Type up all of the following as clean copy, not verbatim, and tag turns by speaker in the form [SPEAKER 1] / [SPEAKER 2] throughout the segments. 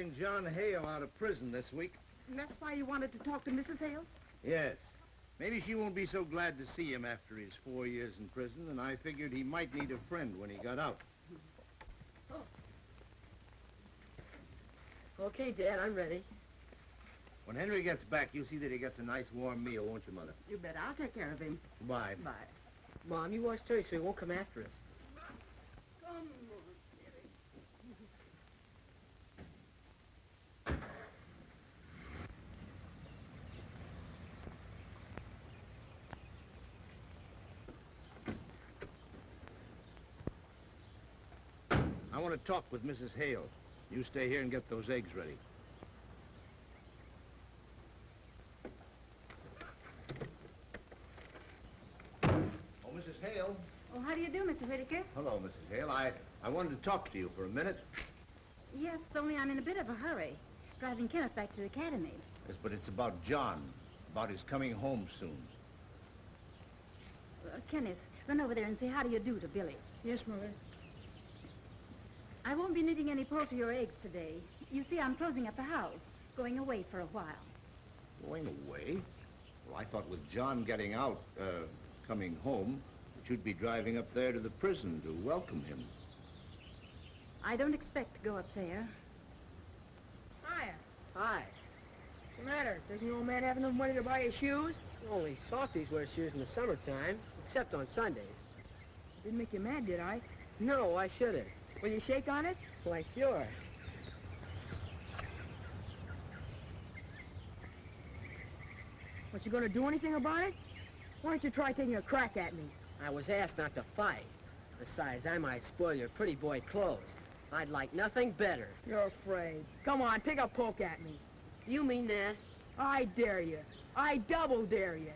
[SPEAKER 1] letting John Hale out of prison this week.
[SPEAKER 2] And that's why you wanted to talk to Mrs. Hale?
[SPEAKER 1] Yes. Maybe she won't be so glad to see him after his 4 years in prison, and I figured he might need a friend when he got out.
[SPEAKER 3] Oh. Okay, Dad, I'm ready.
[SPEAKER 1] When Henry gets back, you'll see that he gets a nice warm meal, won't you, Mother?
[SPEAKER 2] You bet. I'll take care of him.
[SPEAKER 1] Bye.
[SPEAKER 2] Bye.
[SPEAKER 3] Mom, you watch Terry so he won't come after us.
[SPEAKER 2] Come on,
[SPEAKER 1] I want to talk with Mrs. Hale. You stay here and get those eggs ready. Oh, Mrs. Hale.
[SPEAKER 4] Oh, how do you do, Mr. Whitaker?
[SPEAKER 1] Hello, Mrs. Hale. I wanted to talk to you for a minute.
[SPEAKER 4] Yes, only I'm in a bit of a hurry. Driving Kenneth back to the academy.
[SPEAKER 1] Yes, but it's about John. About his coming home soon.
[SPEAKER 4] Kenneth, run over there and say how do you do to Billy.
[SPEAKER 3] Yes, Mother.
[SPEAKER 4] I won't be needing any poultry or eggs today. You see, I'm closing up the house. Going away for a while.
[SPEAKER 1] Going away? Well, I thought with John getting out, coming home, that you'd be driving up there to the prison to welcome him.
[SPEAKER 4] I don't expect to go up there.
[SPEAKER 3] Hiya. Hi. What's the matter? Doesn't your old man have enough money to buy his shoes? Only softies wear shoes in the summertime, except on Sundays.
[SPEAKER 2] Didn't make you mad, did I?
[SPEAKER 3] No, I shouldn't.
[SPEAKER 2] Will you shake on it?
[SPEAKER 3] Why, sure.
[SPEAKER 2] But you gonna do anything about it? Why don't you try taking a crack at me?
[SPEAKER 3] I was asked not to fight. Besides, I might spoil your pretty boy clothes. I'd like nothing better.
[SPEAKER 2] You're afraid. Come on, take a poke at me.
[SPEAKER 3] Do you mean that?
[SPEAKER 2] I dare you. I double dare you.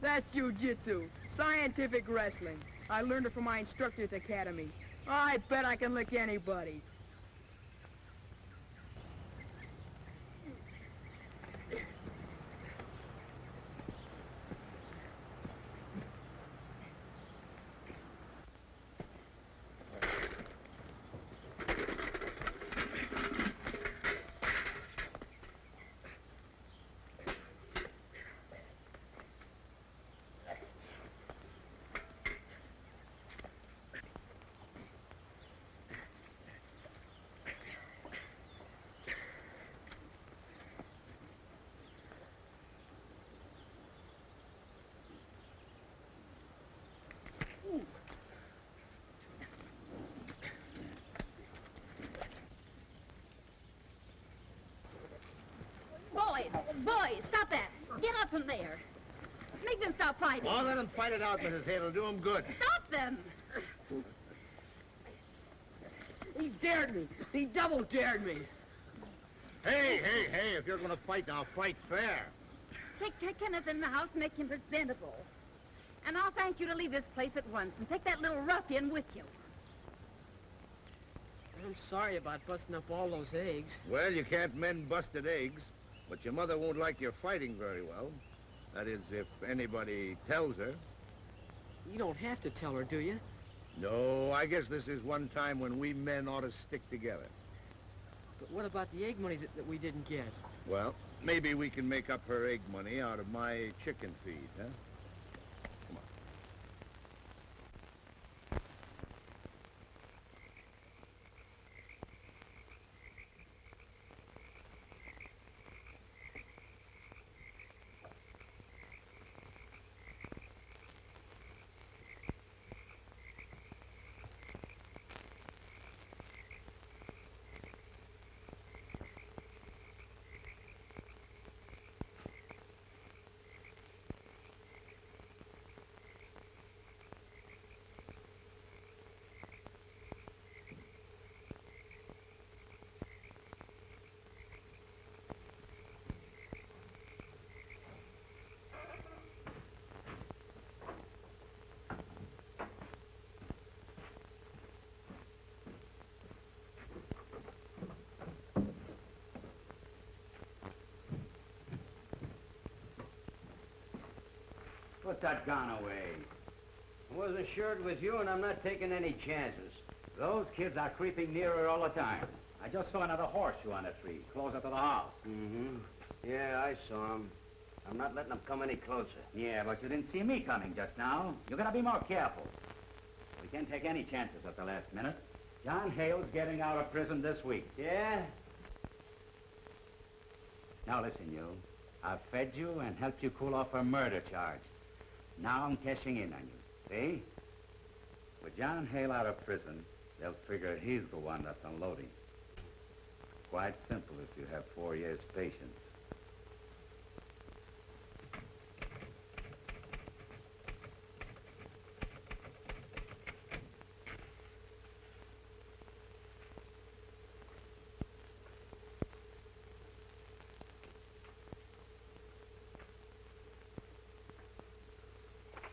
[SPEAKER 2] That's jiu-jitsu, scientific wrestling. I learned it from my instructor at the academy. I bet I can lick anybody.
[SPEAKER 4] Boys, stop that. Get up from there. Make them stop fighting.
[SPEAKER 1] Oh, let them fight it out, Mrs. Hale. It'll do them good.
[SPEAKER 4] Stop them.
[SPEAKER 2] He dared me. He double dared me.
[SPEAKER 1] Hey, if you're going to fight, now fight fair.
[SPEAKER 4] Take Kenneth in the house and make him presentable. And I'll thank you to leave this place at once and take that little ruffian with you.
[SPEAKER 3] I'm sorry about busting up all those eggs.
[SPEAKER 1] Well, you can't mend busted eggs, but your mother won't like your fighting very well. That is, if anybody tells her.
[SPEAKER 3] You don't have to tell her, do you?
[SPEAKER 1] No, I guess this is one time when we men ought to stick together.
[SPEAKER 3] But what about the egg money that we didn't get?
[SPEAKER 1] Well, maybe we can make up her egg money out of my chicken feed, huh? Come on.
[SPEAKER 5] Put that gun away. I was assured with you, and I'm not taking any chances. Those kids are creeping nearer all the time. I just saw another horseshoe on a tree, closer to the house.
[SPEAKER 3] Mm-hmm. Yeah, I saw him. I'm not letting them come any closer.
[SPEAKER 5] Yeah, but you didn't see me coming just now. You gotta be more careful. We can't take any chances at the last minute. John Hale's getting out of prison this week.
[SPEAKER 3] Yeah?
[SPEAKER 5] Now listen, you. I've fed you and helped you cool off a murder charge. Now I'm cashing in on you. See? With John Hale out of prison, they'll figure he's the one that's unloading. Quite simple if you have 4 years' patience.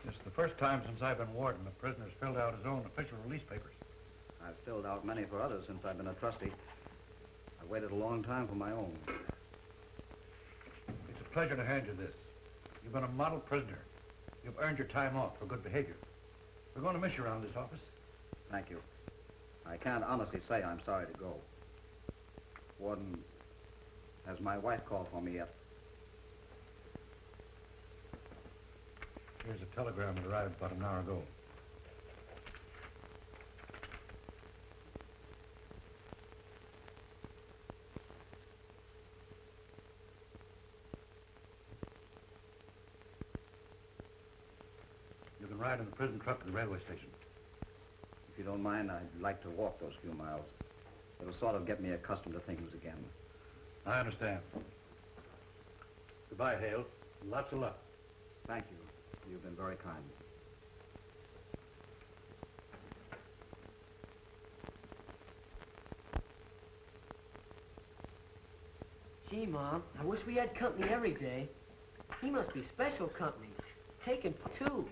[SPEAKER 6] This is the first time since I've been warden the prisoner's filled out his own official release papers.
[SPEAKER 7] I've filled out many for others since I've been a trustee. I've waited a long time for my own.
[SPEAKER 6] It's a pleasure to hand you this. You've been a model prisoner. You've earned your time off for good behavior. We're going to miss you around this office.
[SPEAKER 7] Thank you. I can't honestly say I'm sorry to go. Warden, has my wife called for me yet?
[SPEAKER 6] Here's a telegram that arrived about an hour ago. You can ride in the prison truck to the railway station.
[SPEAKER 7] If you don't mind, I'd like to walk those few miles. It'll sort of get me accustomed to things again.
[SPEAKER 6] I understand. Goodbye, Hale. Lots of luck.
[SPEAKER 7] Thank you. You've been very kind.
[SPEAKER 3] Gee, Mom, I wish we had company every day. He must be special company. Taken for two.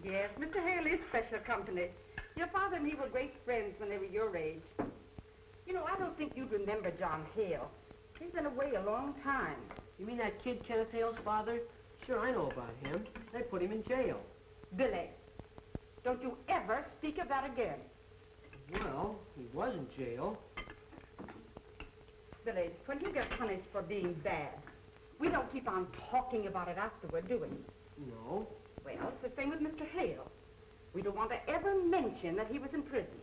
[SPEAKER 4] Yes, Mr. Hale is special company. Your father and he were great friends when they were your age. You know, I don't think you'd remember John Hale. He's been away a long time.
[SPEAKER 3] You mean that kid Kenneth Hale's father? Sure, I know about him. They put him in jail.
[SPEAKER 4] Billy, don't you ever speak of that again.
[SPEAKER 3] Well, he was in jail.
[SPEAKER 4] Billy, when you get punished for being bad, we don't keep on talking about it afterward, do we?
[SPEAKER 3] No.
[SPEAKER 4] Well, it's the same with Mr. Hale. We don't want to ever mention that he was in prison.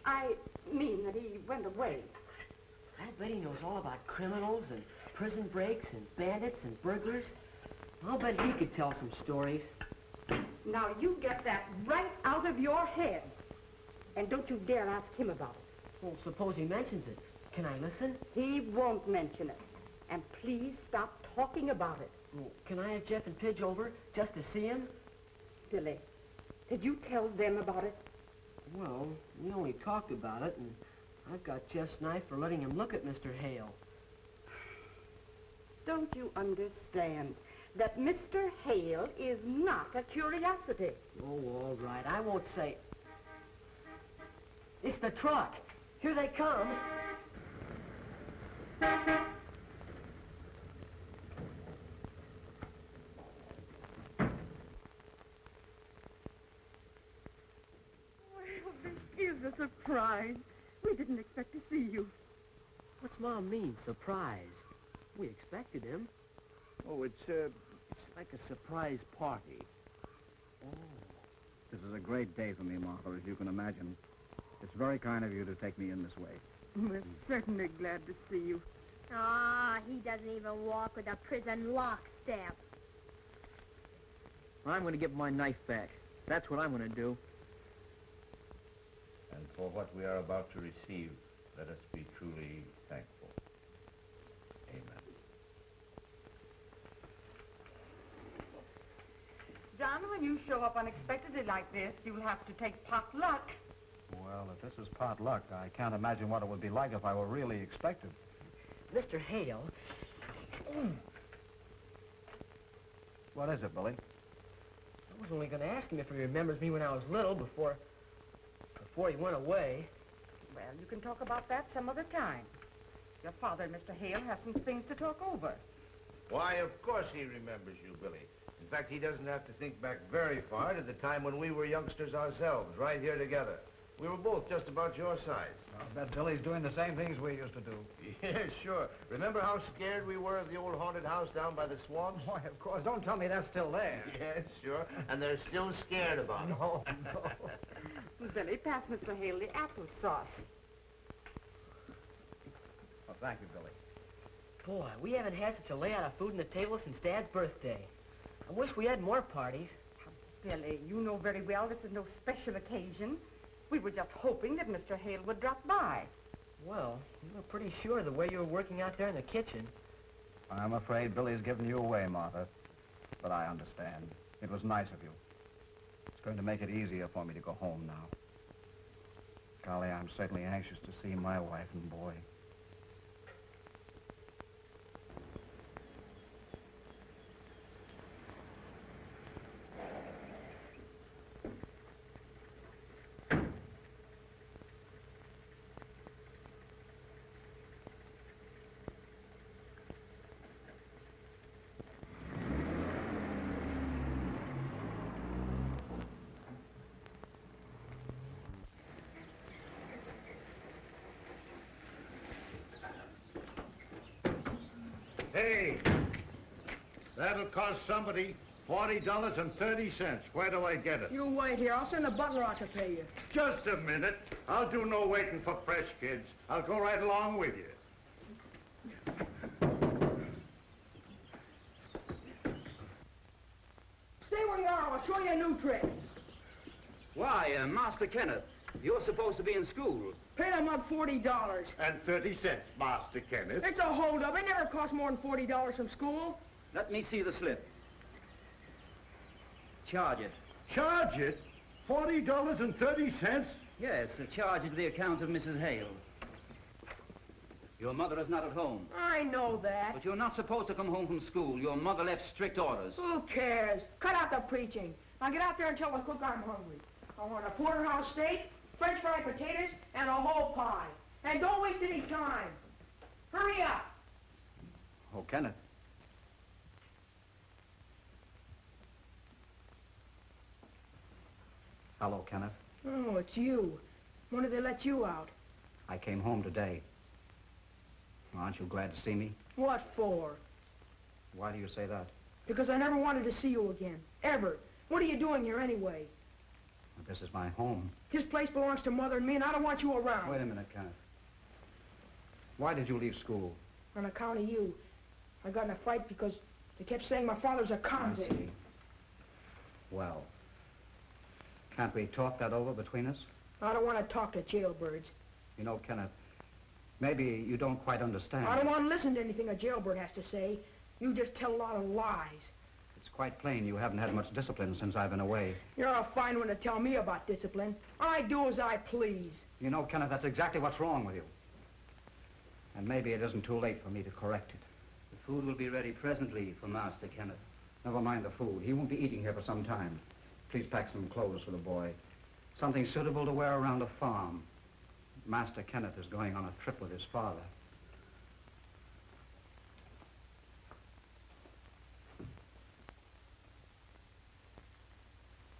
[SPEAKER 4] I mean that he went away.
[SPEAKER 3] I bet he knows all about criminals and prison breaks and bandits and burglars. I'll bet he could tell some stories.
[SPEAKER 4] Now, you get that right out of your head. And don't you dare ask him about it.
[SPEAKER 3] Well, suppose he mentions it. Can I listen?
[SPEAKER 4] He won't mention it. And please stop talking about it.
[SPEAKER 3] Well, can I have Jeff and Pidge over just to see him?
[SPEAKER 4] Billy, did you tell them about it?
[SPEAKER 3] Well, we only talked about it, and I've got Jeff's knife for letting him look at Mr. Hale.
[SPEAKER 4] Don't you understand that Mr. Hale is not a curiosity?
[SPEAKER 3] Oh, all right. I won't say it. It's the truck. Here they come.
[SPEAKER 2] Well, this is a surprise. We didn't expect to see you.
[SPEAKER 3] What's Mom mean, surprise? We expected him.
[SPEAKER 1] Oh, it's like a surprise party.
[SPEAKER 3] Oh.
[SPEAKER 7] This is a great day for me, Martha, as you can imagine. It's very kind of you to take me in this way.
[SPEAKER 2] We're certainly glad to see you.
[SPEAKER 8] Ah, he doesn't even walk with a prison lock stamp.
[SPEAKER 2] I'm going to give my knife back. That's what I'm going to do.
[SPEAKER 1] And for what we are about to receive, let us be truly thankful. Amen.
[SPEAKER 4] John, when you show up unexpectedly like this, you'll have to take pot luck.
[SPEAKER 7] Well, if this is pot luck, I can't imagine what it would be like if I were really expected.
[SPEAKER 3] Mr. Hale.
[SPEAKER 7] What is it, Billy?
[SPEAKER 3] I was only going to ask him if he remembers me when I was little before he went away.
[SPEAKER 4] Well, you can talk about that some other time. Your father and Mr. Hale have some things to talk over.
[SPEAKER 1] Why, of course he remembers you, Billy. In fact, he doesn't have to think back very far to the time when we were youngsters ourselves, right here together. We were both just about your size.
[SPEAKER 7] I bet Billy's doing the same things we used to do.
[SPEAKER 1] Yeah, sure. Remember how scared we were of the old haunted house down by the swamps?
[SPEAKER 7] Why, of course. Don't tell me that's still there.
[SPEAKER 1] Yes, sure. And they're still scared about it.
[SPEAKER 7] No, no.
[SPEAKER 4] Billy, pass Mr. Hale the applesauce.
[SPEAKER 7] Well, thank you, Billy.
[SPEAKER 3] Boy, we haven't had such a layout of food on the table since Dad's birthday. I wish we had more parties.
[SPEAKER 4] Billy, you know very well this is no special occasion. We were just hoping that Mr. Hale would drop by.
[SPEAKER 3] Well, you were pretty sure the way you were working out there in the kitchen.
[SPEAKER 7] I'm afraid Billy's given you away, Martha. But I understand. It was nice of you. It's going to make it easier for me to go home now. Golly, I'm certainly anxious to see my wife and boy.
[SPEAKER 1] Hey, that'll cost somebody $40.30. Where do I get it?
[SPEAKER 2] You wait here. I'll send the butler out to pay you.
[SPEAKER 1] Just a minute. I'll do no waiting for fresh kids. I'll go right along with you.
[SPEAKER 2] Stay where you are. I'll show you a new trick.
[SPEAKER 9] Why, Master Kenneth, you're supposed to be in school.
[SPEAKER 2] Pay the mug $40.
[SPEAKER 1] And 30 cents, Master Kenneth.
[SPEAKER 2] It's a holdup. It never cost more than $40 from school.
[SPEAKER 9] Let me see the slip. Charge it.
[SPEAKER 1] Charge it? $40.30?
[SPEAKER 9] Yes, charge it to the account of Mrs. Hale. Your mother is not at home.
[SPEAKER 2] I know that.
[SPEAKER 9] But you're not supposed to come home from school. Your mother left strict orders.
[SPEAKER 2] Who cares? Cut out the preaching. Now get out there and tell the cook I'm hungry. I want a porterhouse steak, French fried potatoes, and a whole pie. And don't waste any time. Hurry up.
[SPEAKER 7] Oh, Kenneth. Hello, Kenneth.
[SPEAKER 2] Oh, it's you. When did they let you out?
[SPEAKER 7] I came home today. Aren't you glad to see me?
[SPEAKER 2] What for?
[SPEAKER 7] Why do you say that?
[SPEAKER 2] Because I never wanted to see you again. Ever. What are you doing here anyway?
[SPEAKER 7] This is my home.
[SPEAKER 2] This place belongs to Mother and me, and I don't want you around.
[SPEAKER 7] Wait a minute, Kenneth. Why did you leave school?
[SPEAKER 2] On account of you. I got in a fight because they kept saying my father's a convict.
[SPEAKER 7] I see. Well, can't we talk that over between us?
[SPEAKER 2] I don't want to talk to jailbirds.
[SPEAKER 7] You know, Kenneth, maybe you don't quite understand.
[SPEAKER 2] I don't want to listen to anything a jailbird has to say. You just tell a lot of lies.
[SPEAKER 7] It's quite plain you haven't had much discipline since I've been away.
[SPEAKER 2] You're a fine one to tell me about discipline. I do as I please.
[SPEAKER 7] You know, Kenneth, that's exactly what's wrong with you. And maybe it isn't too late for me to correct it.
[SPEAKER 9] The food will be ready presently for Master Kenneth.
[SPEAKER 7] Never mind the food. He won't be eating here for some time. Please pack some clothes for the boy. Something suitable to wear around a farm. Master Kenneth is going on a trip with his father.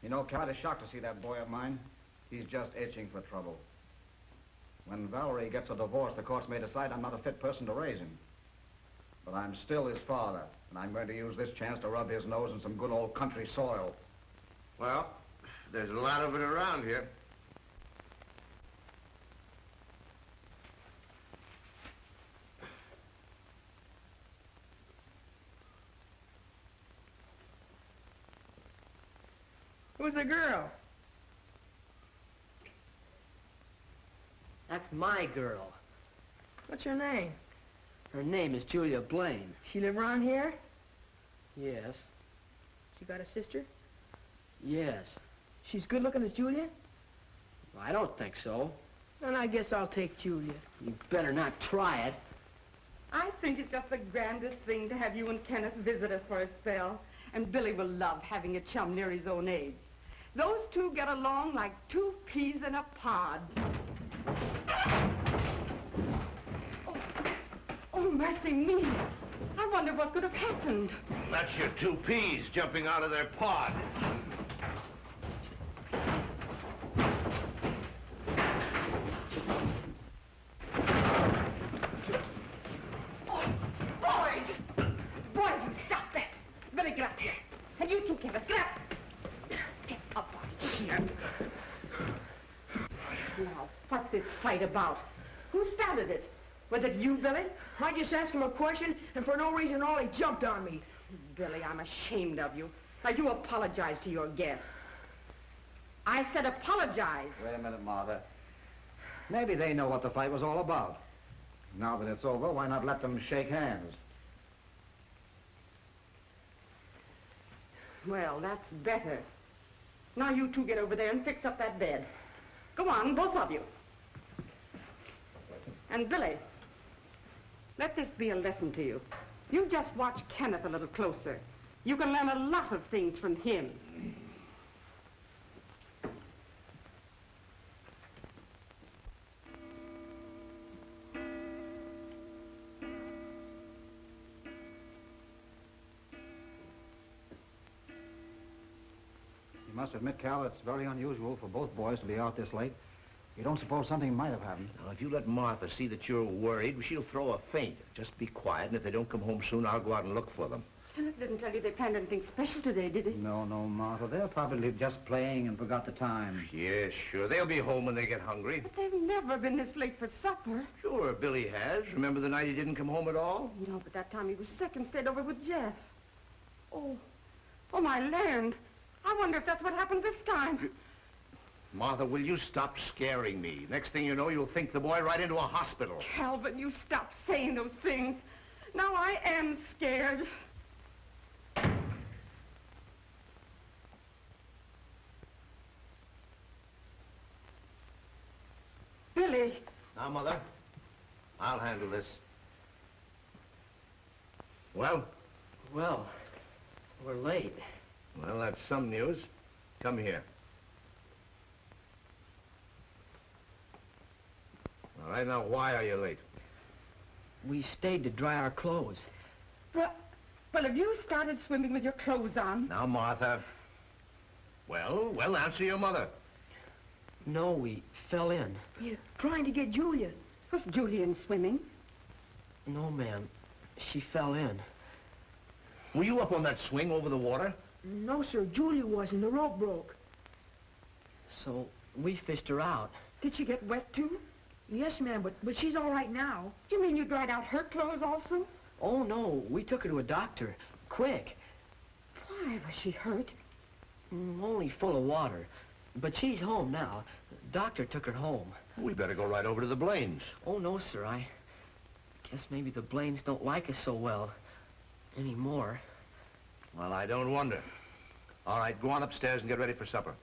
[SPEAKER 7] You know, Cal, I'm shocked to see that boy of mine. He's just itching for trouble. When Valerie gets a divorce, the courts may decide I'm not a fit person to raise him. But I'm still his father, and I'm going to use this chance to rub his nose in some good old country soil.
[SPEAKER 1] Well, there's a lot of it around here.
[SPEAKER 2] Who's the girl?
[SPEAKER 3] That's my girl.
[SPEAKER 2] What's her name?
[SPEAKER 3] Her name is Julia Blaine.
[SPEAKER 2] She live around here?
[SPEAKER 3] Yes.
[SPEAKER 2] She got a sister?
[SPEAKER 3] Yes.
[SPEAKER 2] She's good looking as Julia?
[SPEAKER 3] I don't think so.
[SPEAKER 2] Then I guess I'll take Julia.
[SPEAKER 3] You better not try it.
[SPEAKER 4] I think it's just the grandest thing to have you and Kenneth visit us for a spell. And Billy will love having a chum near his own age. Those two get along like two peas in a pod. Oh, mercy me. I wonder what could have happened.
[SPEAKER 1] That's your two peas jumping out of their pod.
[SPEAKER 4] Boys, you stop that. Billy, get up here. And you too, Kenneth, get up. Get up out here. Now, what's this fight about? Who started it? Was it you, Billy?
[SPEAKER 2] I just asked him a question, and for no reason at all, he jumped on me.
[SPEAKER 4] Billy, I'm ashamed of you. Now, you apologize to your guest. I said apologize.
[SPEAKER 7] Wait a minute, Martha. Maybe they know what the fight was all about. Now that it's over, why not let them shake hands?
[SPEAKER 4] Well, that's better. Now you two get over there and fix up that bed. Go on, both of you. And Billy, let this be a lesson to you. You just watch Kenneth a little closer. You can learn a lot of things from him.
[SPEAKER 7] You must admit, Cal, it's very unusual for both boys to be out this late. You don't suppose something might have happened?
[SPEAKER 1] Now, if you let Martha see that you're worried, she'll throw a faint. Just be quiet, and if they don't come home soon, I'll go out and look for them.
[SPEAKER 4] Kenneth didn't tell you they planned anything special today, did he?
[SPEAKER 7] No, Martha. They're probably just playing and forgot the time.
[SPEAKER 1] Yes, sure. They'll be home when they get hungry.
[SPEAKER 4] But they've never been this late for supper.
[SPEAKER 1] Sure, Billy has. Remember the night he didn't come home at all?
[SPEAKER 4] No, but that time he was sick and stayed over with Jeff. Oh, my land. I wonder if that's what happened this time.
[SPEAKER 1] Martha, will you stop scaring me? Next thing you know, you'll think the boy right into a hospital.
[SPEAKER 4] Calvin, you stop saying those things. Now I am scared. Billy.
[SPEAKER 1] Now, Mother, I'll handle this. Well?
[SPEAKER 3] Well, we're late.
[SPEAKER 1] Well, that's some news. Come here. All right, now, why are you late?
[SPEAKER 3] We stayed to dry our clothes.
[SPEAKER 4] Well, have you started swimming with your clothes on?
[SPEAKER 1] Now, Martha. Well, answer your mother.
[SPEAKER 3] No, we fell in.
[SPEAKER 2] You're trying to get Julia.
[SPEAKER 4] Was Julian swimming?
[SPEAKER 3] No, ma'am. She fell in.
[SPEAKER 1] Were you up on that swing over the water?
[SPEAKER 2] No, sir. Julia wasn't. The rope broke.
[SPEAKER 3] So we fished her out.
[SPEAKER 4] Did she get wet, too?
[SPEAKER 2] Yes, ma'am, but she's all right now.
[SPEAKER 4] You mean you dried out her clothes also?
[SPEAKER 3] Oh, no. We took her to a doctor. Quick.
[SPEAKER 4] Why, was she hurt?
[SPEAKER 3] Only full of water. But she's home now. Doctor took her home.
[SPEAKER 1] We better go right over to the Blaines.
[SPEAKER 3] Oh, no, sir. I guess maybe the Blaines don't like us so well anymore.
[SPEAKER 1] Well, I don't wonder. All right, go on upstairs and get ready for supper.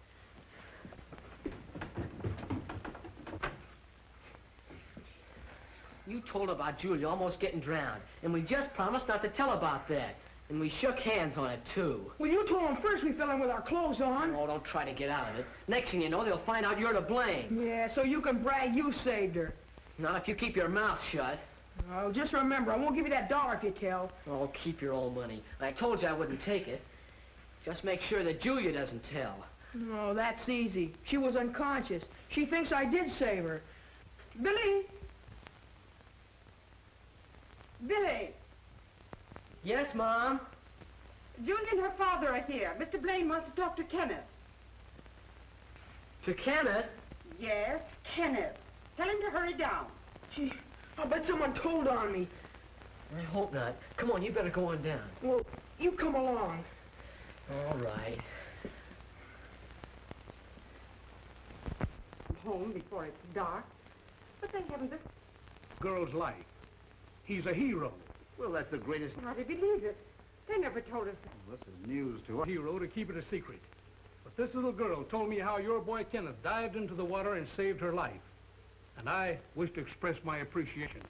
[SPEAKER 3] You told about Julia almost getting drowned, and we just promised not to tell about that. And we shook hands on it, too.
[SPEAKER 2] Well, you told him first we fell in with our clothes on.
[SPEAKER 3] Oh, don't try to get out of it. Next thing you know, they'll find out you're to blame.
[SPEAKER 2] Yeah, so you can brag you saved her.
[SPEAKER 3] Not if you keep your mouth shut.
[SPEAKER 2] Oh, just remember, I won't give you that $1 if you tell.
[SPEAKER 3] Oh, keep your own money. I told you I wouldn't take it. Just make sure that Julia doesn't tell.
[SPEAKER 2] Oh, that's easy. She was unconscious. She thinks I did save her. Billy!
[SPEAKER 4] Billy!
[SPEAKER 3] Yes, Mom?
[SPEAKER 4] Julia and her father are here. Mr. Blaine wants to talk to Kenneth.
[SPEAKER 3] To Kenneth?
[SPEAKER 4] Yes, Kenneth. Tell him to hurry down.
[SPEAKER 2] Gee, I'll bet someone told on me.
[SPEAKER 3] I hope not. Come on, you better go on down.
[SPEAKER 2] Well, you come along.
[SPEAKER 3] All right.
[SPEAKER 4] Home before it's dark. But they haven't the...
[SPEAKER 6] Girl's life. He's a hero.
[SPEAKER 1] Well, that's the greatest...
[SPEAKER 4] Hardly believe it. They never told us that.
[SPEAKER 7] Well, this is news to us.
[SPEAKER 6] Hero to keep it a secret. But this little girl told me how your boy Kenneth dived into the water and saved her life. And I wish to express my appreciation.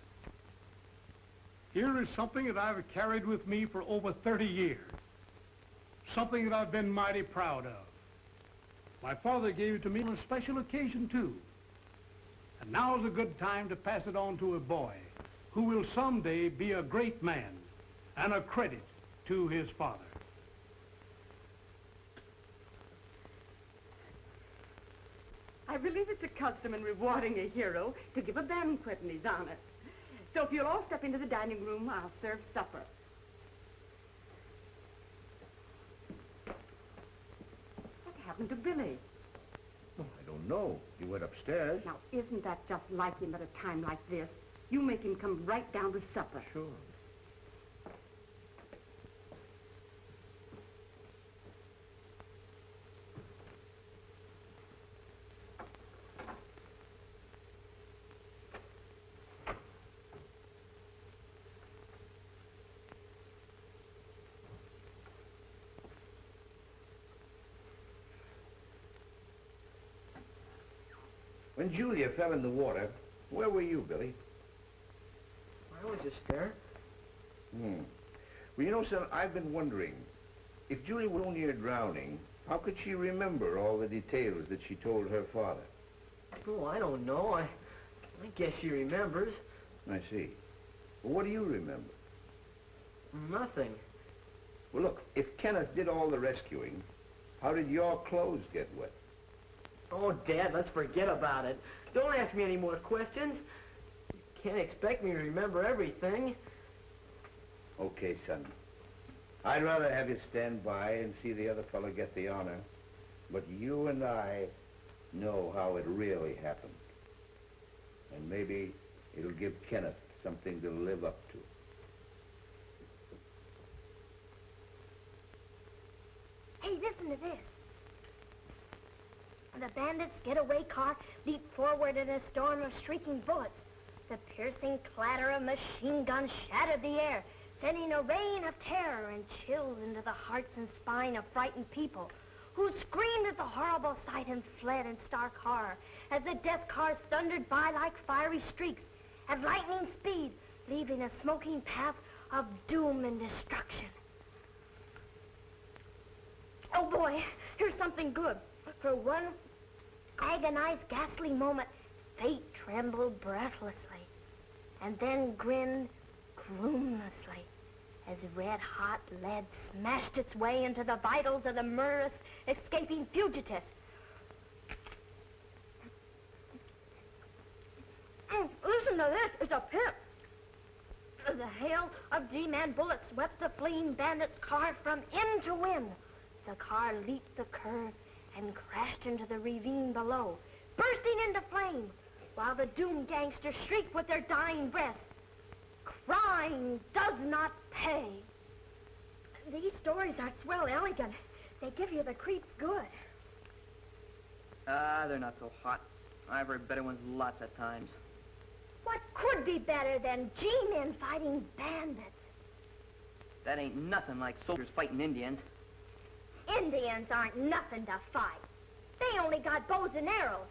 [SPEAKER 6] Here is something that I've carried with me for over 30 years. Something that I've been mighty proud of. My father gave it to me on a special occasion, too. And now's a good time to pass it on to a boy who will someday be a great man and a credit to his father.
[SPEAKER 4] I believe it's a custom in rewarding a hero to give a banquet in his honor. So if you'll all step into the dining room, I'll serve supper. What happened to Billy?
[SPEAKER 1] Oh, I don't know. He went upstairs.
[SPEAKER 4] Now, isn't that just like him at a time like this? You make him come right down to supper.
[SPEAKER 1] Sure. When Julia fell in the water, where were you, Billy?
[SPEAKER 3] I was just there.
[SPEAKER 1] Well, you know, son, I've been wondering, if Julia were near drowning, how could she remember all the details that she told her father?
[SPEAKER 3] Oh, I don't know. I guess she remembers.
[SPEAKER 1] I see. Well, what do you remember?
[SPEAKER 3] Nothing.
[SPEAKER 1] Well, look, if Kenneth did all the rescuing, how did your clothes get wet?
[SPEAKER 3] Oh, Dad, let's forget about it. Don't ask me any more questions. You can't expect me to remember everything.
[SPEAKER 1] Okay, son. I'd rather have you stand by and see the other fellow get the honor. But you and I know how it really happened. And maybe it'll give Kenneth something to live up to.
[SPEAKER 8] Hey, listen to this. The bandits' getaway car leaped forward in a storm of shrieking bullets. The piercing clatter of machine guns shattered the air, sending a rain of terror and chills into the hearts and spine of frightened people, who screamed at the horrible sight and fled in stark horror as the death cars thundered by like fiery streaks at lightning speed, leaving a smoking path of doom and destruction. Oh boy, here's something good. For one agonized, ghastly moment, fate trembled breathlessly, and then grinned gloomlessly as red-hot lead smashed its way into the vitals of the murderous, escaping fugitive. Listen to this. It's a pip. The hail of G-Man bullets swept the fleeing bandits' car from end to end. The car leaped the curve and crashed into the ravine below, bursting into flames, while the doomed gangsters shrieked with their dying breaths. Crime does not pay. These stories are swell elegant. They give you the creeps good.
[SPEAKER 3] They're not so hot. I've heard better ones lots of times.
[SPEAKER 8] What could be better than G-men fighting bandits?
[SPEAKER 3] That ain't nothing like soldiers fighting Indians.
[SPEAKER 8] Indians aren't nothing to fight. They only got bows and arrows.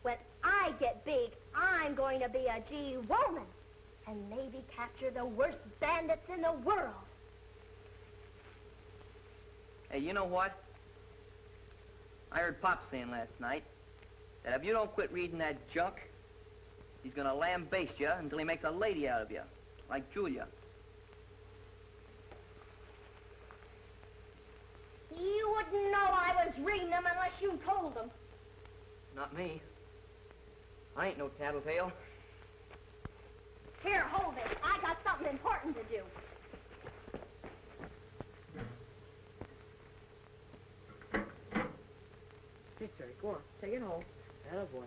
[SPEAKER 8] When I get big, I'm going to be a G-woman and maybe capture the worst bandits in the world.
[SPEAKER 3] Hey, you know what? I heard Pop saying last night that if you don't quit reading that junk, he's gonna lambaste you until he makes a lady out of you, like Julia.
[SPEAKER 8] You wouldn't know I was reading them unless you told them.
[SPEAKER 3] Not me. I ain't no tattletale.
[SPEAKER 8] Here, hold it. I got something important to do.
[SPEAKER 3] Here, Terry, go on. Take it home. Atta boy.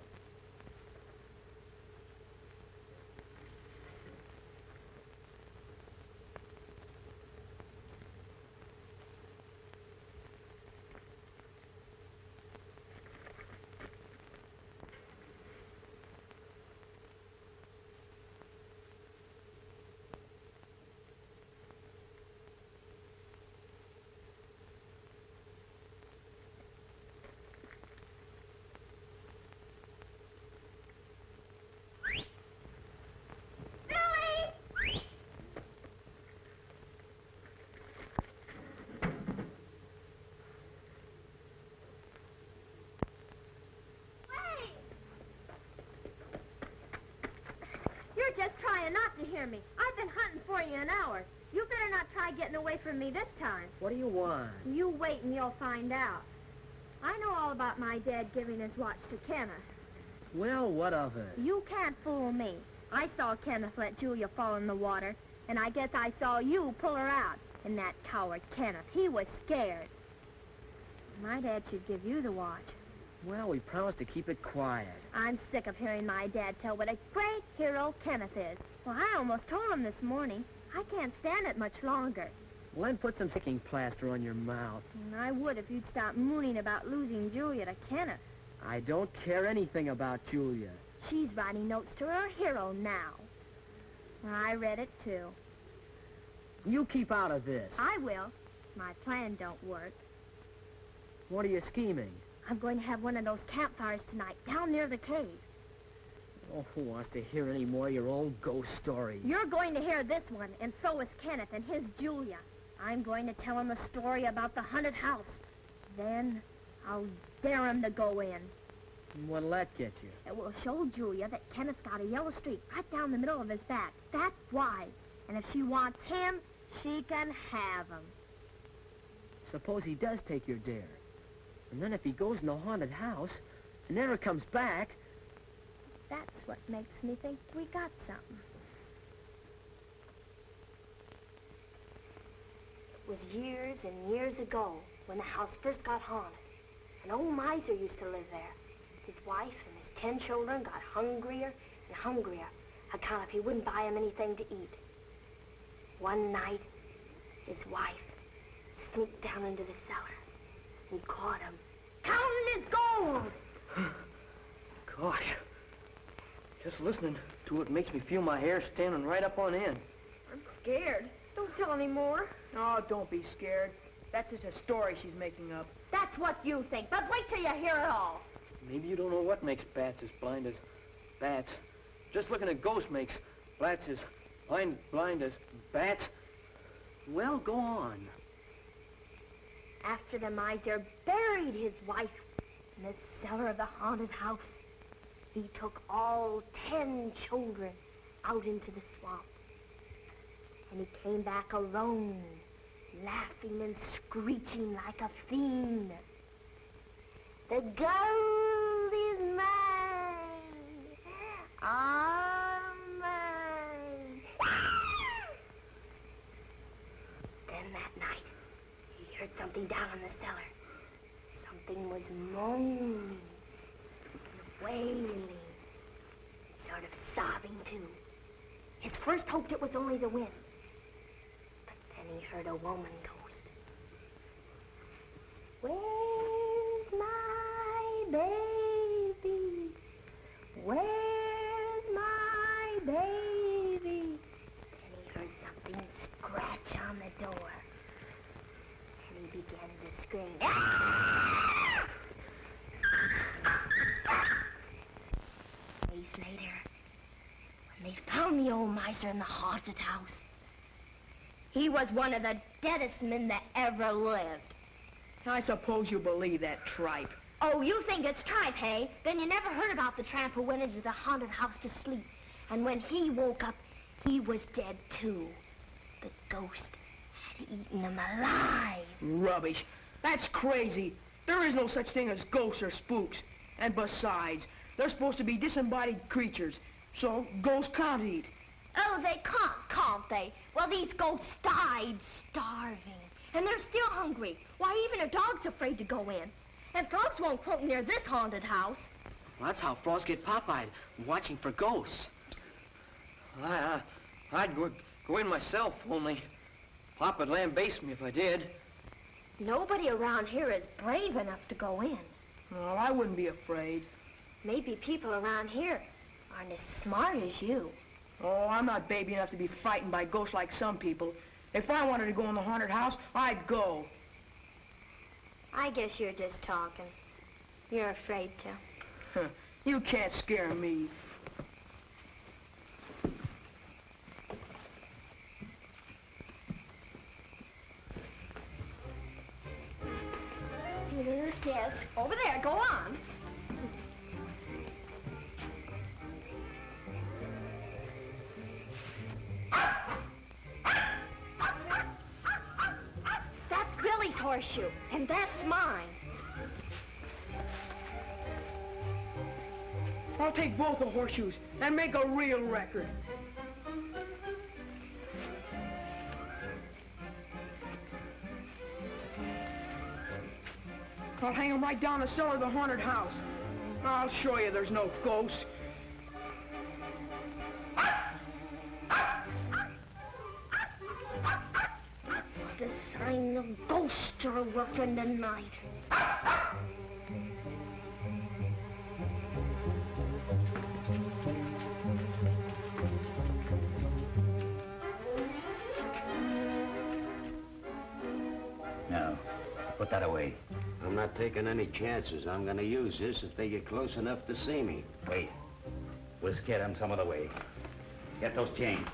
[SPEAKER 8] You're just trying not to hear me. I've been hunting for you an hour. You better not try getting away from me this time.
[SPEAKER 3] What do you want?
[SPEAKER 8] You wait and you'll find out. I know all about my dad giving his watch to Kenneth.
[SPEAKER 3] Well, what of it?
[SPEAKER 8] You can't fool me. I saw Kenneth let Julia fall in the water, and I guess I saw you pull her out. And that coward Kenneth, he was scared. My dad should give you the watch.
[SPEAKER 3] Well, we promised to keep it quiet.
[SPEAKER 8] I'm sick of hearing my dad tell what a great hero Kenneth is. Well, I almost told him this morning. I can't stand it much longer.
[SPEAKER 3] Well, then put some sticking plaster on your mouth.
[SPEAKER 8] And I would if you'd stop mooning about losing Julia to Kenneth.
[SPEAKER 3] I don't care anything about Julia.
[SPEAKER 8] She's writing notes to her hero now. I read it, too.
[SPEAKER 3] You keep out of this.
[SPEAKER 8] I will. My plan don't work.
[SPEAKER 3] What are you scheming?
[SPEAKER 8] I'm going to have one of those campfires tonight, down near the cave.
[SPEAKER 3] Oh, who wants to hear any more of your old ghost stories?
[SPEAKER 8] You're going to hear this one, and so is Kenneth and his Julia. I'm going to tell him a story about the haunted house. Then I'll dare him to go in.
[SPEAKER 3] What'll that get you?
[SPEAKER 8] It will show Julia that Kenneth's got a yellow streak right down the middle of his back, that wide. And if she wants him, she can have him.
[SPEAKER 3] Suppose he does take your dare. And then if he goes in the haunted house and never comes back...
[SPEAKER 8] That's what makes me think we got something. It was years and years ago when the house first got haunted. An old miser used to live there. His wife and his 10 children got hungrier and hungrier, account if he wouldn't buy them anything to eat. One night, his wife sneaked down into the cellar and caught him counting his gold.
[SPEAKER 3] Gosh, just listening to it makes me feel my hair standing right up on end.
[SPEAKER 8] I'm scared. Don't tell any more.
[SPEAKER 2] Oh, don't be scared. That's just a story she's making up.
[SPEAKER 8] That's what you think, but wait till you hear it all.
[SPEAKER 3] Maybe you don't know what makes bats as blind as bats. Just looking at ghosts makes bats as blind as bats. Well, go on.
[SPEAKER 8] After the miser buried his wife in the cellar of the haunted house, he took all 10 children out into the swamp. And he came back alone, laughing and screeching like a fiend. The gold is mine. All mine. Then that night, he heard something down in the cellar. Something was moaning, wailing, sort of sobbing too. His first hoped it was only the wind. But then he heard a woman ghost. Where's my baby? Where's my baby? Then he heard something scratch on the door. And he began to scream. Ah! Days later, when they found the old miser in the haunted house, he was one of the deadest men that ever lived.
[SPEAKER 2] I suppose you believe that tripe.
[SPEAKER 8] Oh, you think it's tripe, hey? Then you never heard about the tramp who went into the haunted house to sleep. And when he woke up, he was dead too. The ghost had eaten him alive.
[SPEAKER 2] Rubbish. That's crazy. There is no such thing as ghosts or spooks. And besides, they're supposed to be disembodied creatures. So ghosts can't eat.
[SPEAKER 8] Oh, they can't they? Well, these ghosts died starving. And they're still hungry. Why, even a dog's afraid to go in. And frogs won't croak near this haunted house.
[SPEAKER 3] Well, that's how frogs get pop-eyed, watching for ghosts. I'd go in myself, only Pop would lambaste me if I did.
[SPEAKER 8] Nobody around here is brave enough to go in.
[SPEAKER 2] Well, I wouldn't be afraid.
[SPEAKER 8] Maybe people around here aren't as smart as you.
[SPEAKER 2] Oh, I'm not baby enough to be frightened by ghosts like some people. If I wanted to go in the haunted house, I'd go.
[SPEAKER 8] I guess you're just talking. You're afraid to.
[SPEAKER 2] You can't scare me.
[SPEAKER 8] Yes, over there. Go on. horseshoe, and that's mine.
[SPEAKER 2] I'll take both the horseshoes and make a real record. I'll hang them right down the cellar of the haunted house. I'll show you there's no ghost.
[SPEAKER 8] The sign of ghosts are working tonight.
[SPEAKER 5] Now, put that away.
[SPEAKER 10] I'm not taking any chances. I'm going to use this if they get close enough to see me.
[SPEAKER 5] Wait. We'll scare them some other way. Get those chains.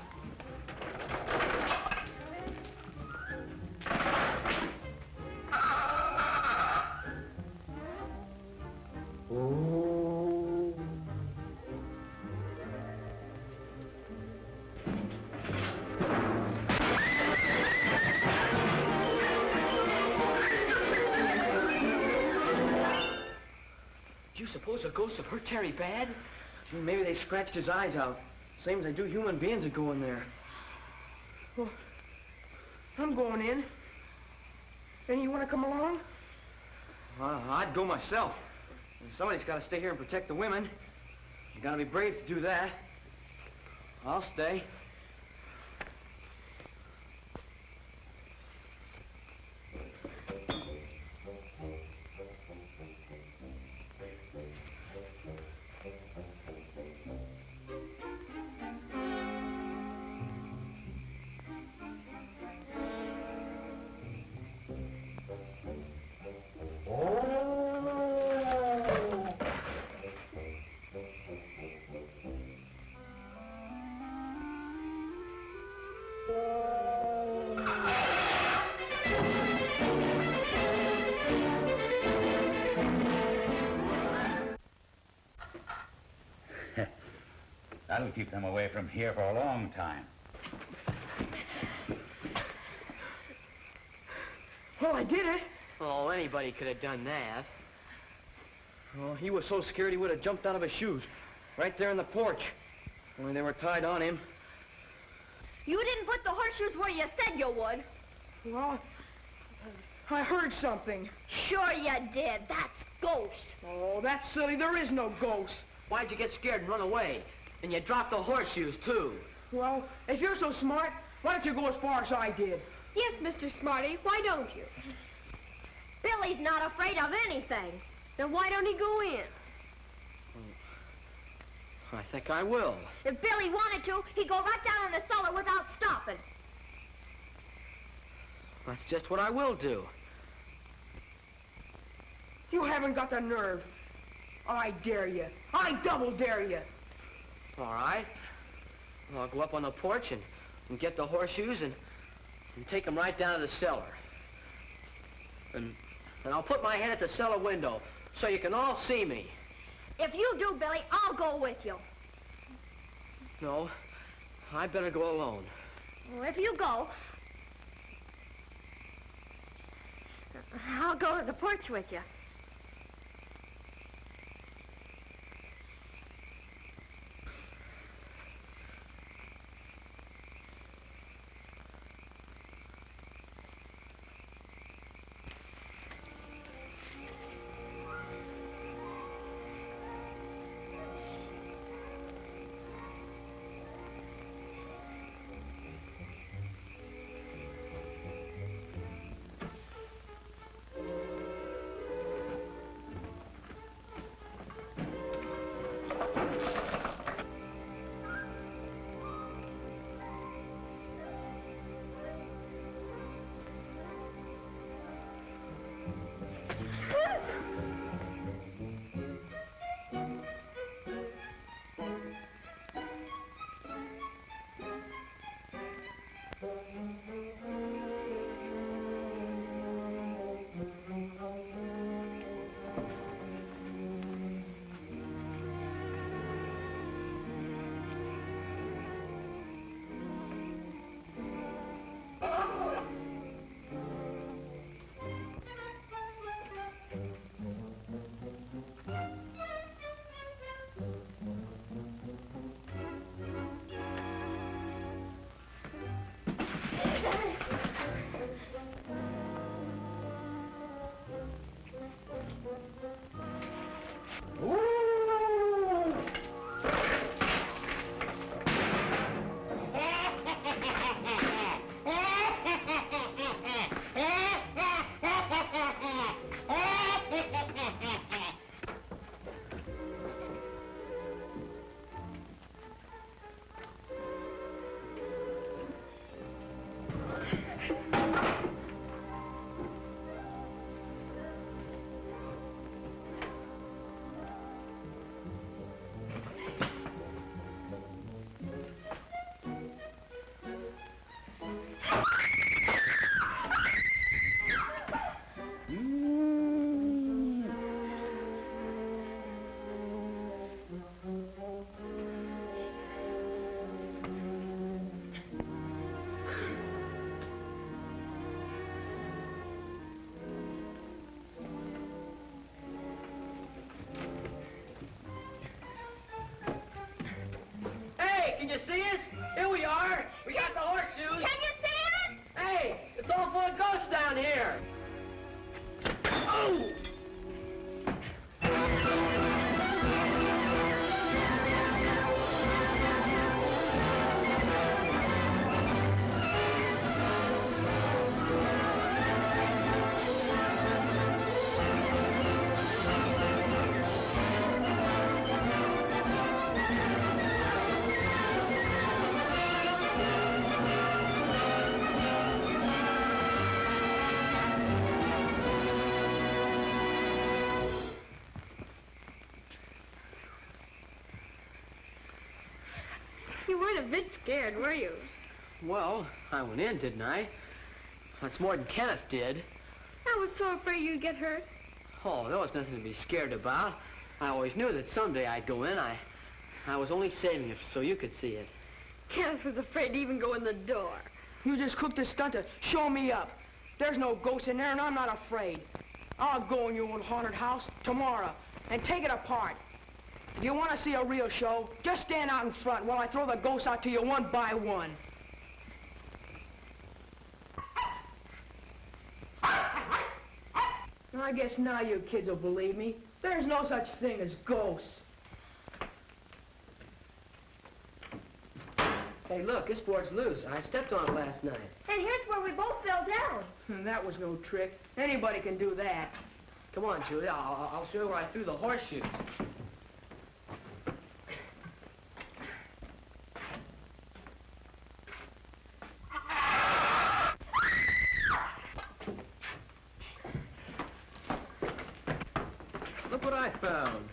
[SPEAKER 3] Do you suppose the ghosts have hurt Terry bad? Maybe they scratched his eyes out. Same as they do human beings that go in there.
[SPEAKER 2] Well, I'm going in. And you want to come along?
[SPEAKER 3] I'd go myself. Somebody's got to stay here and protect the women. You got to be brave to do that. I'll stay.
[SPEAKER 5] That'll keep them away from here for a long time.
[SPEAKER 2] Well, I did it.
[SPEAKER 3] Oh, anybody could have done that. Oh, he was so scared he would have jumped out of his shoes. Right there in the porch. Only they were tied on him.
[SPEAKER 8] You didn't put the horseshoes where you said you would.
[SPEAKER 2] Well, I heard something.
[SPEAKER 8] Sure you did. That's ghost.
[SPEAKER 2] Oh, that's silly. There is no ghost.
[SPEAKER 3] Why'd you get scared and run away? And you dropped the horseshoes, too.
[SPEAKER 2] Well, if you're so smart, why don't you go as far as I did?
[SPEAKER 8] Yes, Mr. Smarty, why don't you? Billy's not afraid of anything. Then why don't he go in?
[SPEAKER 3] I think I will.
[SPEAKER 8] If Billy wanted to, he'd go right down in the cellar without stopping.
[SPEAKER 3] That's just what I will do.
[SPEAKER 2] You haven't got the nerve. I dare you. I double dare you.
[SPEAKER 3] All right. Well, I'll go up on the porch and get the horseshoes and take them right down to the cellar. And I'll put my head at the cellar window so you can all see me.
[SPEAKER 8] If you do, Billy, I'll go with you.
[SPEAKER 3] No, I better go alone.
[SPEAKER 8] Well, if you go, I'll go to the porch with you.
[SPEAKER 3] can you see us? Here we are. We got the horseshoes.
[SPEAKER 8] Can you see it?
[SPEAKER 3] Hey, it's all full of ghosts down here. Oh!
[SPEAKER 8] You weren't a bit scared, were you?
[SPEAKER 3] Well, I went in, didn't I? That's more than Kenneth did.
[SPEAKER 8] I was so afraid you'd get hurt.
[SPEAKER 3] Oh, there was nothing to be scared about. I always knew that someday I'd go in. I was only saving it so you could see it.
[SPEAKER 8] Kenneth was afraid to even go in the door.
[SPEAKER 2] You just cooked this stunt to show me up. There's no ghost in there, and I'm not afraid. I'll go in your old haunted house tomorrow and take it apart. If you want to see a real show, just stand out in front while I throw the ghosts out to you one by one. I guess now you kids will believe me. There's no such thing as ghosts.
[SPEAKER 3] Hey, look, this board's loose. I stepped on it last night.
[SPEAKER 8] And here's where we both fell down.
[SPEAKER 2] That was no trick. Anybody can do that.
[SPEAKER 3] Come on, Julie. I'll show you where I threw the horseshoe. Look what I found.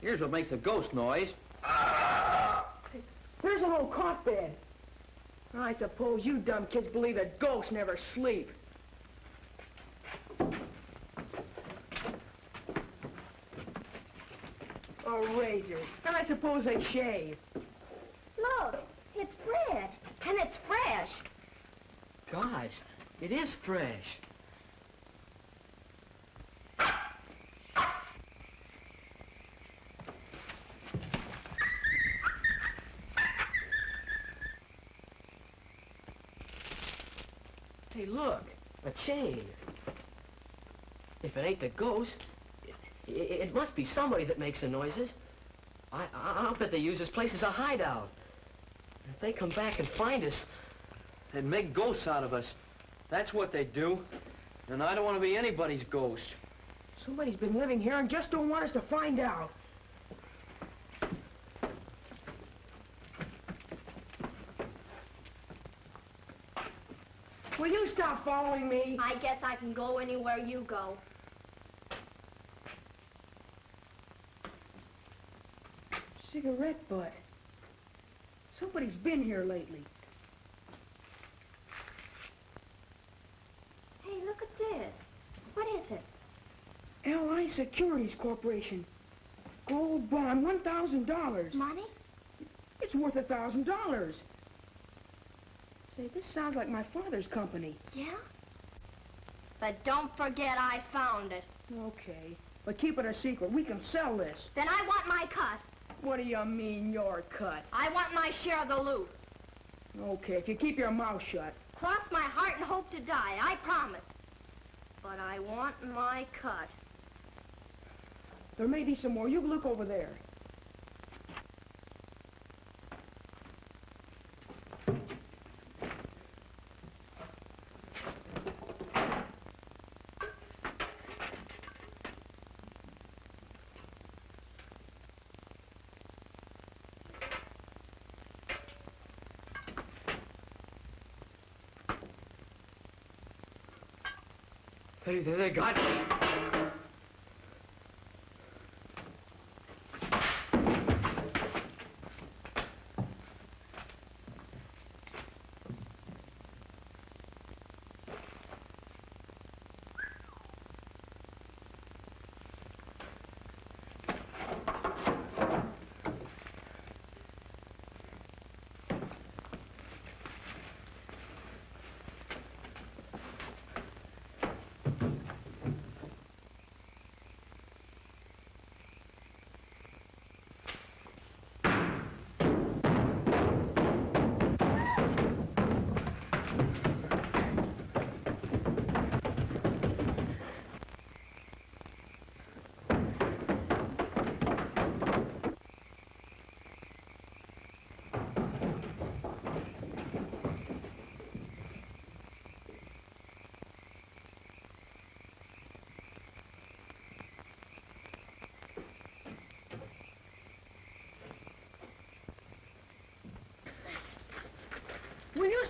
[SPEAKER 3] Here's what makes a ghost noise.
[SPEAKER 2] There's an old cot bed. I suppose you dumb kids believe that ghosts never sleep. A razor. And I suppose they shave.
[SPEAKER 8] Look, it's bread. And it's fresh.
[SPEAKER 3] Gosh, it is fresh. Hey, look, a chain. If it ain't the ghost, it must be somebody that makes the noises. I'll bet they use this place as a hideout. If they come back and find us, they'd make ghosts out of us. That's what they do. And I don't want to be anybody's ghost.
[SPEAKER 2] Somebody's been living here and just don't want us to find out. Will you stop following me?
[SPEAKER 8] I guess I can go anywhere you go.
[SPEAKER 2] Cigarette butt. Somebody's been here lately.
[SPEAKER 8] Hey, look at this. What is it?
[SPEAKER 2] L.I. Securities Corporation. Gold bond, $1,000.
[SPEAKER 8] Money?
[SPEAKER 2] It's worth $1,000. Say, this sounds like my father's company.
[SPEAKER 8] Yeah? But don't forget I found it.
[SPEAKER 2] Okay. But keep it a secret. We can sell this.
[SPEAKER 8] Then I want my cut.
[SPEAKER 2] What do you mean, your cut?
[SPEAKER 8] I want my share of the loot.
[SPEAKER 2] Okay, if you keep your mouth shut.
[SPEAKER 8] Cross my heart and hope to die, I promise. But I want my cut.
[SPEAKER 2] There may be some more. You look over there.
[SPEAKER 3] They got me.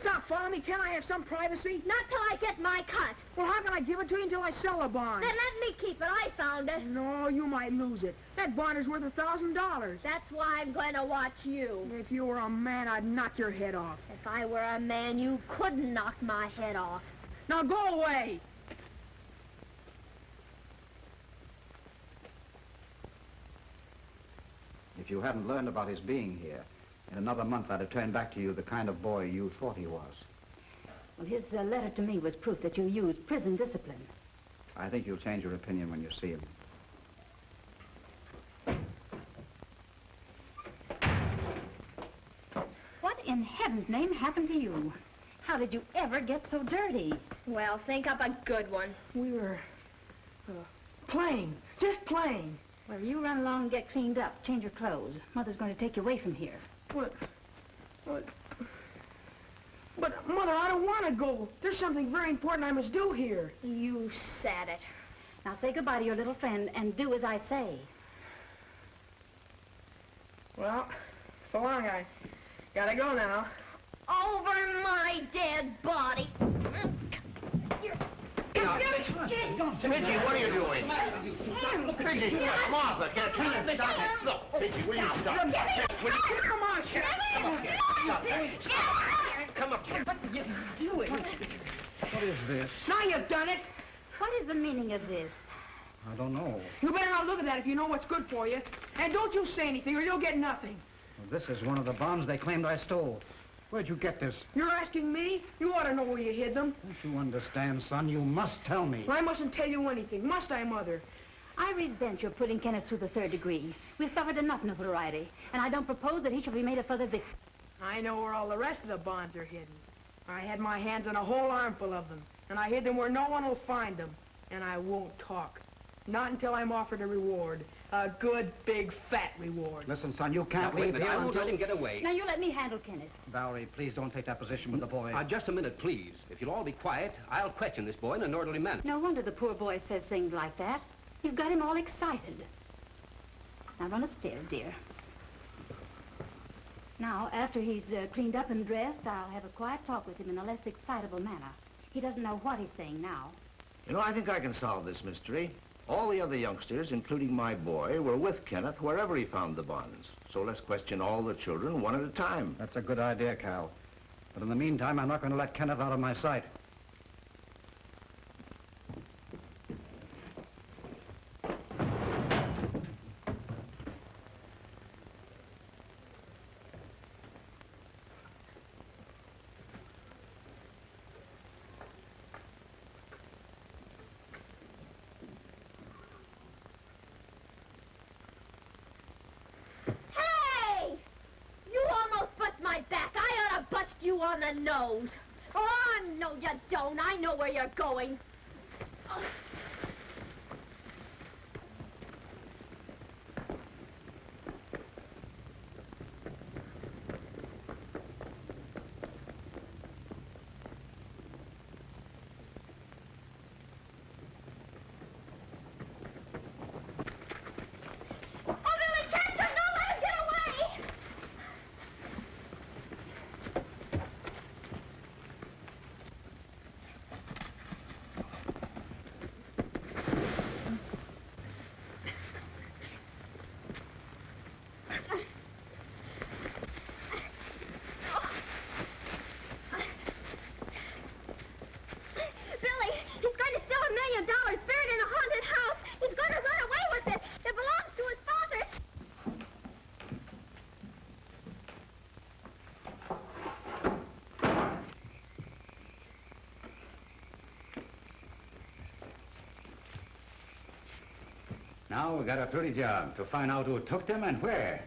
[SPEAKER 2] stop following me? Can't I have some privacy?
[SPEAKER 8] Not till I get my cut.
[SPEAKER 2] Well, how can I give it to you until I sell the bond?
[SPEAKER 8] Then let me keep it. I found it.
[SPEAKER 2] No, you might lose it. That bond is worth $1,000.
[SPEAKER 8] That's why I'm going to watch you.
[SPEAKER 2] If you were a man, I'd knock your head off.
[SPEAKER 8] If I were a man, you couldn't knock my head off.
[SPEAKER 2] Now go away.
[SPEAKER 7] If you hadn't learned about his being here, in another month I'd have turned back to you the kind of boy you thought he was.
[SPEAKER 11] Well, his letter to me was proof that you used prison discipline.
[SPEAKER 7] I think you'll change your opinion when you see him.
[SPEAKER 11] What in heaven's name happened to you? How did you ever get so dirty?
[SPEAKER 8] Well, think up a good one.
[SPEAKER 2] We were playing. Just playing.
[SPEAKER 11] Well, you run along and get cleaned up. Change your clothes. Mother's going to take you away from here.
[SPEAKER 2] But, Mother, I don't want to go. There's something very important I must do here.
[SPEAKER 8] You said it.
[SPEAKER 11] Now say goodbye to your little friend and do as I say.
[SPEAKER 2] Well, so long. I gotta go now.
[SPEAKER 8] Over my dead body.
[SPEAKER 10] Midgie, what are you doing? Midgie, Martha, look, Midgie, will you stop?
[SPEAKER 2] Come on, Sheriff.
[SPEAKER 10] Come up here.
[SPEAKER 2] What are you doing?
[SPEAKER 7] What is this?
[SPEAKER 2] Now you've done it.
[SPEAKER 11] What is the meaning of this?
[SPEAKER 7] I don't know.
[SPEAKER 2] You better not look at that if you know what's good for you. And don't you say anything or you'll get nothing.
[SPEAKER 7] Well, this is one of the bonds they claimed I stole. Where'd you get this?
[SPEAKER 2] You're asking me? You ought to know where you hid them.
[SPEAKER 7] Don't you understand, son? You must tell me.
[SPEAKER 2] Well, I mustn't tell you anything. Must I, Mother?
[SPEAKER 11] I resent your putting Kenneth through the 3rd degree. We've suffered enough notoriety, and I don't propose that he shall be made a further victim.
[SPEAKER 2] I know where all the rest of the bonds are hidden. I had my hands on a whole armful of them, and I hid them where no one will find them. And I won't talk. Not until I'm offered a reward. A good, big, fat reward.
[SPEAKER 7] Listen, son, you can't
[SPEAKER 9] Wait a
[SPEAKER 7] leave
[SPEAKER 9] minute,
[SPEAKER 7] here
[SPEAKER 9] I won't
[SPEAKER 7] until...
[SPEAKER 9] let him get away.
[SPEAKER 11] Now, you let me handle Kenneth.
[SPEAKER 7] Valerie, please don't take that position with the boy.
[SPEAKER 9] Just a minute, please. If you'll all be quiet, I'll question this boy in an orderly manner.
[SPEAKER 11] No wonder the poor boy says things like that. You've got him all excited. Now, run upstairs, dear. Now, after he's cleaned up and dressed, I'll have a quiet talk with him in a less excitable manner. He doesn't know what he's saying now.
[SPEAKER 1] You know, I think I can solve this mystery. All the other youngsters, including my boy, were with Kenneth wherever he found the bonds. So let's question all the children one at a time.
[SPEAKER 7] That's a good idea, Cal. But in the meantime, I'm not going to let Kenneth out of my sight.
[SPEAKER 8] You on the nose. Oh, no, you don't. I know where you're going. Oh.
[SPEAKER 5] Now we got a dirty job to find out who took them and where.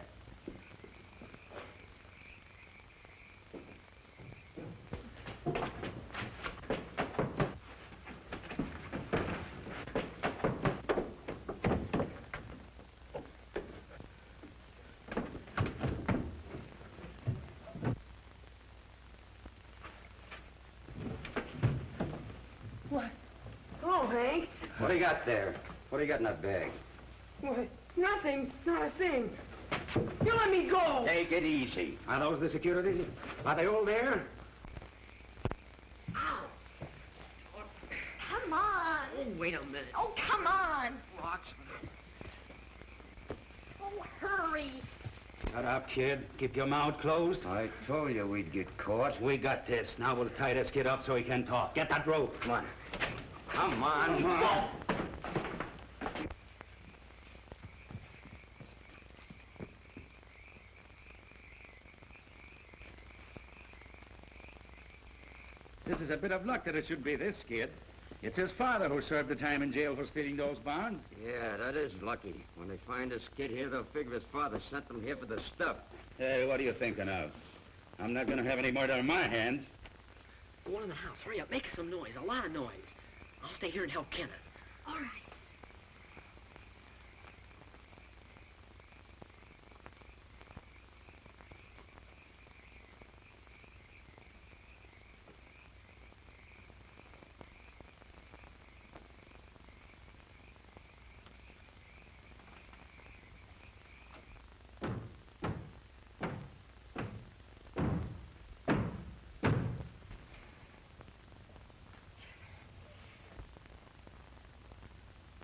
[SPEAKER 2] What? Hello, Hank.
[SPEAKER 9] What do you got there? What do you got in that bag?
[SPEAKER 2] What? Nothing. Not a thing. You let me go.
[SPEAKER 10] Take it easy.
[SPEAKER 9] Are those the security? Are they all there?
[SPEAKER 8] come on.
[SPEAKER 12] Oh, wait a minute.
[SPEAKER 8] Oh, come on.
[SPEAKER 12] Rocks.
[SPEAKER 8] Oh, hurry.
[SPEAKER 5] Shut up, kid. Keep your mouth closed.
[SPEAKER 1] I told you we'd get caught.
[SPEAKER 5] We got this. Now we'll tie this kid up so he can talk. Get that rope. Come on. Come on. Come on.
[SPEAKER 13] This is a bit of luck that it should be this kid. It's his father who served the time in jail for stealing those bonds.
[SPEAKER 10] Yeah, that is lucky. When they find this kid here, they'll figure his father sent them here for the stuff.
[SPEAKER 13] Hey, what are you thinking of? I'm not going to have any murder on my hands.
[SPEAKER 12] Go on in the house. Hurry up. Make some noise. A lot of noise. I'll stay here and help Kenneth.
[SPEAKER 8] All right.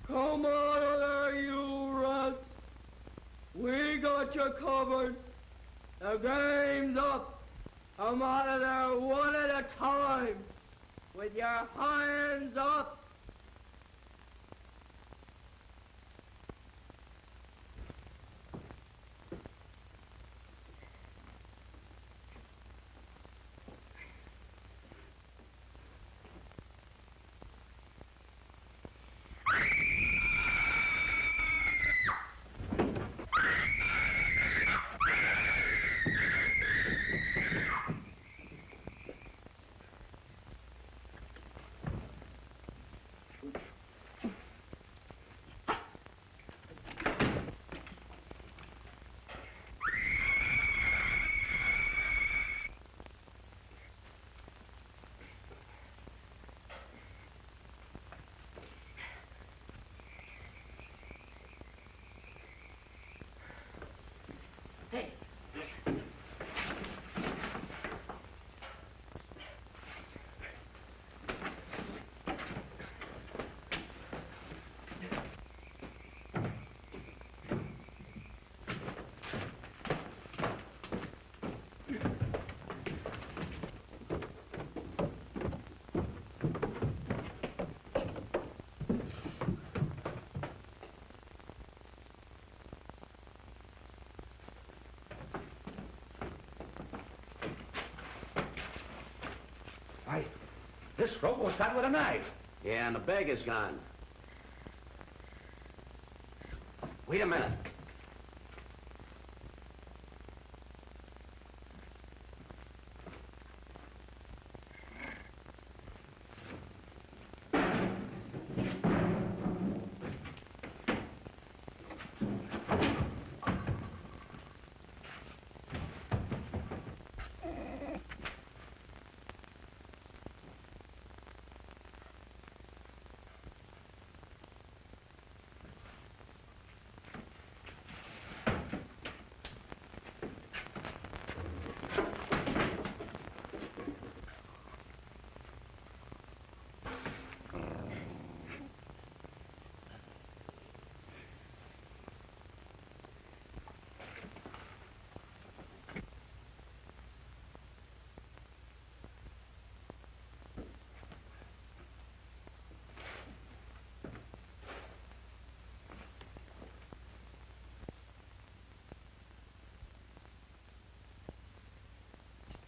[SPEAKER 2] Come out of there, you rats. We got you covered. The game's up. Come out of there one at a time. With your hands up.
[SPEAKER 12] Hey.
[SPEAKER 13] This rope was cut with a knife.
[SPEAKER 10] Yeah, and the bag is gone. Wait a minute.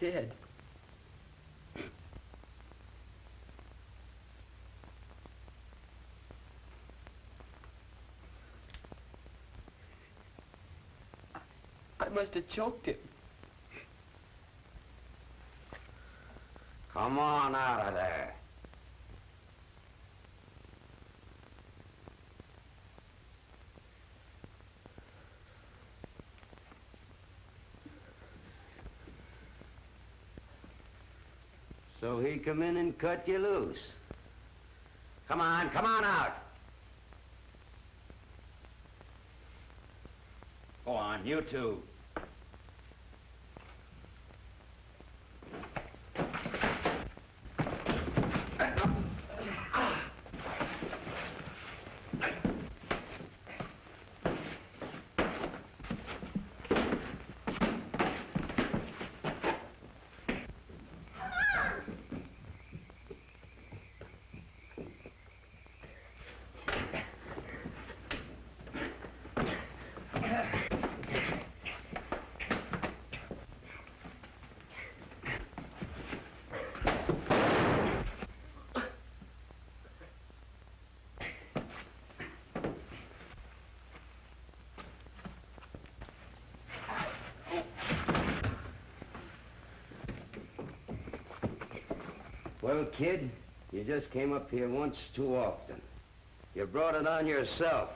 [SPEAKER 2] Dead. I must have choked him.
[SPEAKER 10] Come on out of there. So he come in and cut you loose. Come on out.
[SPEAKER 13] Go on, you two.
[SPEAKER 10] Well, kid, you just came up here once too often. You brought it on yourself.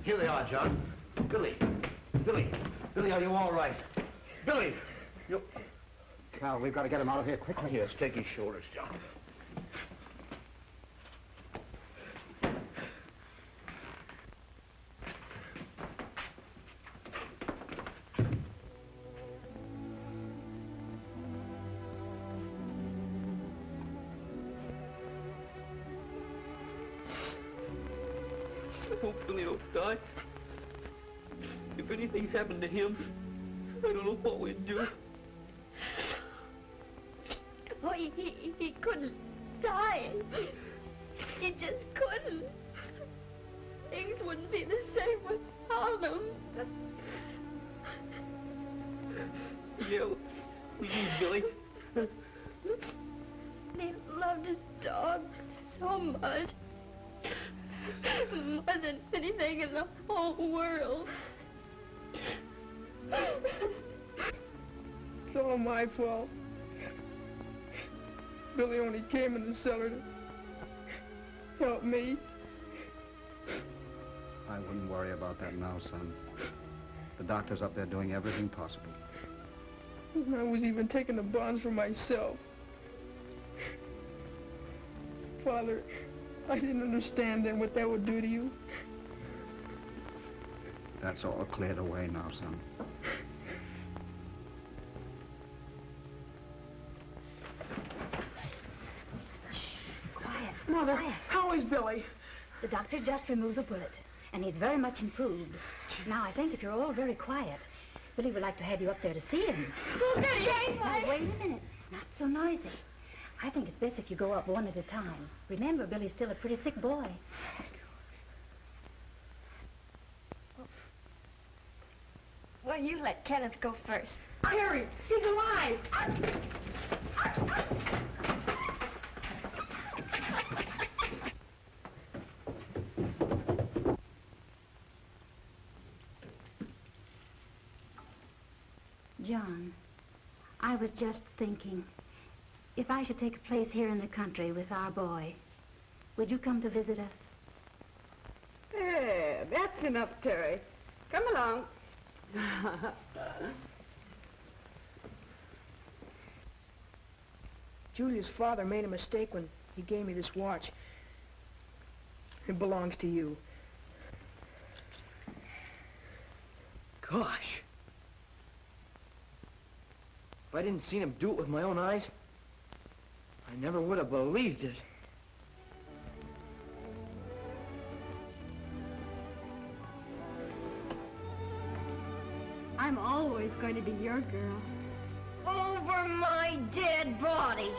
[SPEAKER 10] Here they are, John. Billy. Billy, are you all right? Billy! You...
[SPEAKER 7] Cal, we've got to get him out of here quickly.
[SPEAKER 10] Yes, take his shoulders, John.
[SPEAKER 14] I hope Billy don't die. If anything happened to him, I don't know what we'd do.
[SPEAKER 8] Oh, he couldn't die. He just couldn't. Things wouldn't be the same without him.
[SPEAKER 14] Yeah, we need Billy.
[SPEAKER 8] He loved his dog so much. More than anything in the whole world.
[SPEAKER 2] It's all my fault. Billy only came in the cellar to help me.
[SPEAKER 7] I wouldn't worry about that now, son. The doctor's up there doing everything possible.
[SPEAKER 2] I was even taking the bonds for myself. Father, I didn't understand then what that would do to you.
[SPEAKER 7] That's all cleared away now, son.
[SPEAKER 11] Quiet.
[SPEAKER 2] Mother,
[SPEAKER 11] Quiet.
[SPEAKER 2] how is Billy?
[SPEAKER 11] The doctor just removed the bullet, and he's very much improved. Now, I think if you're all very quiet, Billy would like to have you up there to see him.
[SPEAKER 8] Look at him!
[SPEAKER 11] Now, wait a minute. Not so noisy. I think it's best if you go up one at a time. Remember, Billy's still a pretty sick boy.
[SPEAKER 8] Well, you let Kenneth go first.
[SPEAKER 2] Harry, he's alive!
[SPEAKER 11] John, I was just thinking, if I should take a place here in the country with our boy, would you come to visit us?
[SPEAKER 4] There, that's enough, Terry. Come along.
[SPEAKER 2] Julia's father made a mistake when he gave me this watch. It belongs to you.
[SPEAKER 14] Gosh. If I didn't see him do it with my own eyes, I never would have believed it.
[SPEAKER 8] I'm always going to be your girl. Over my dead body.